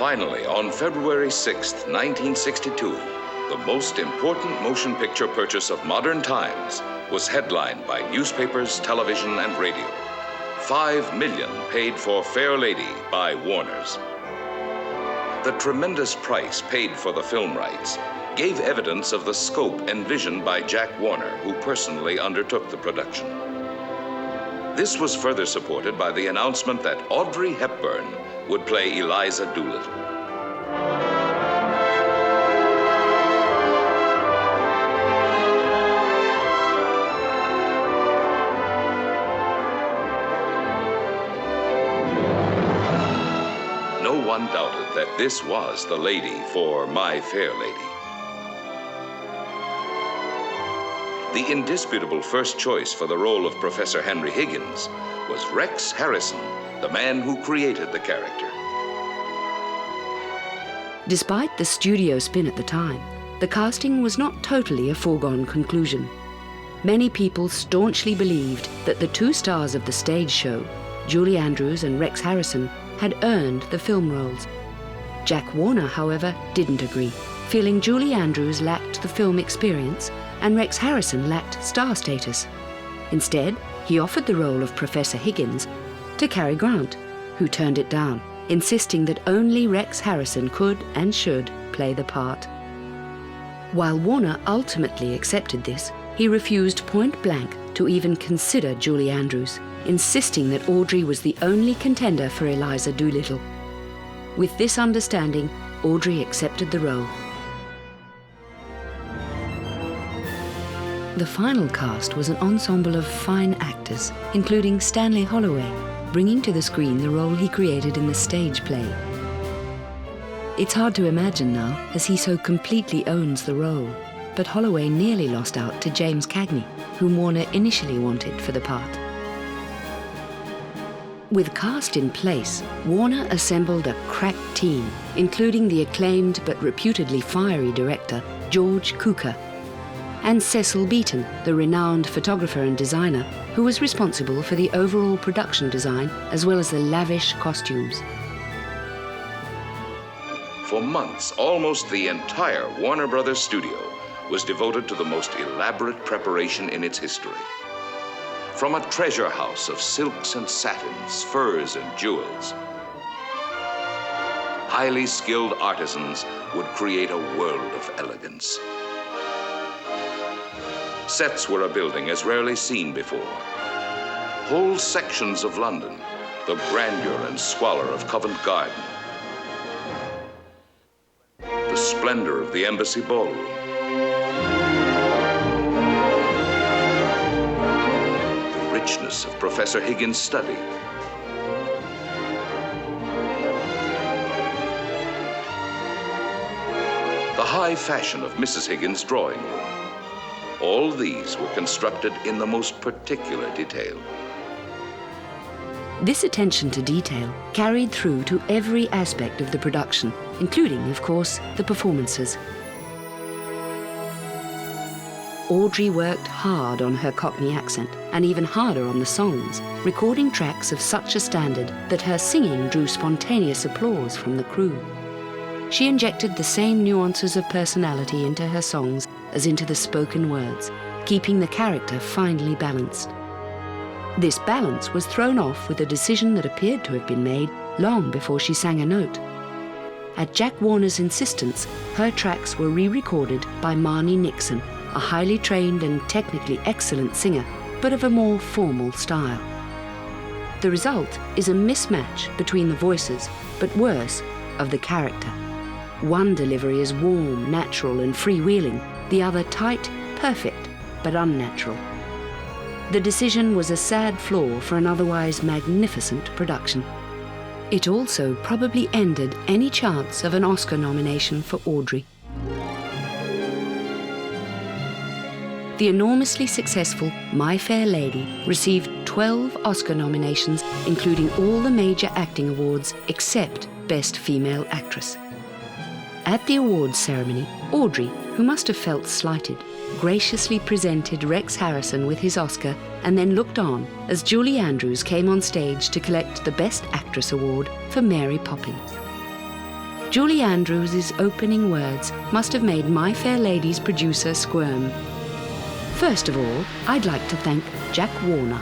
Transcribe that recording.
Finally, on February 6, 1962, the most important motion picture purchase of modern times was headlined by newspapers, television, and radio. $5 million paid for Fair Lady by Warner's. The tremendous price paid for the film rights gave evidence of the scope envisioned by Jack Warner, who personally undertook the production. This was further supported by the announcement that Audrey Hepburn would play Eliza Doolittle. No one doubted that this was the lady for My Fair Lady. The indisputable first choice for the role of Professor Henry Higgins was Rex Harrison, the man who created the character. Despite the studio spin at the time, the casting was not totally a foregone conclusion. Many people staunchly believed that the two stars of the stage show, Julie Andrews and Rex Harrison, had earned the film roles. Jack Warner, however, didn't agree, feeling Julie Andrews lacked the film experience and Rex Harrison lacked star status. Instead, he offered the role of Professor Higgins to Cary Grant, who turned it down, insisting that only Rex Harrison could and should play the part. While Warner ultimately accepted this, he refused point blank to even consider Julie Andrews, insisting that Audrey was the only contender for Eliza Doolittle. With this understanding, Audrey accepted the role. The final cast was an ensemble of fine actors, including Stanley Holloway, bringing to the screen the role he created in the stage play. It's hard to imagine now, as he so completely owns the role, but Holloway nearly lost out to James Cagney, whom Warner initially wanted for the part. With cast in place, Warner assembled a crack team, including the acclaimed but reputedly fiery director, George Cukor, and Cecil Beaton, the renowned photographer and designer, who was responsible for the overall production design as well as the lavish costumes. For months, almost the entire Warner Brothers studio was devoted to the most elaborate preparation in its history. From a treasure house of silks and satins, furs and jewels, highly skilled artisans would create a world of elegance. Sets were a building as rarely seen before. Whole sections of London, the grandeur and squalor of Covent Garden, the splendor of the Embassy Ballroom, the richness of Professor Higgins' study, the high fashion of Mrs. Higgins' drawing room. All these were constructed in the most particular detail. This attention to detail carried through to every aspect of the production, including, of course, the performances. Audrey worked hard on her Cockney accent, and even harder on the songs, recording tracks of such a standard that her singing drew spontaneous applause from the crew. She injected the same nuances of personality into her songs as into the spoken words, keeping the character finely balanced. This balance was thrown off with a decision that appeared to have been made long before she sang a note. At Jack Warner's insistence, her tracks were re-recorded by Marnie Nixon, a highly trained and technically excellent singer, but of a more formal style. The result is a mismatch between the voices, but worse, of the character. One delivery is warm, natural, and freewheeling, the other tight, perfect, but unnatural. The decision was a sad flaw for an otherwise magnificent production. It also probably ended any chance of an Oscar nomination for Audrey. The enormously successful My Fair Lady received 12 Oscar nominations, including all the major acting awards except Best Female Actress. At the awards ceremony, Audrey, who must have felt slighted, graciously presented Rex Harrison with his Oscar and then looked on as Julie Andrews came on stage to collect the Best Actress award for Mary Poppins. Julie Andrews' opening words must have made My Fair Lady's producer squirm. First of all, I'd like to thank Jack Warner,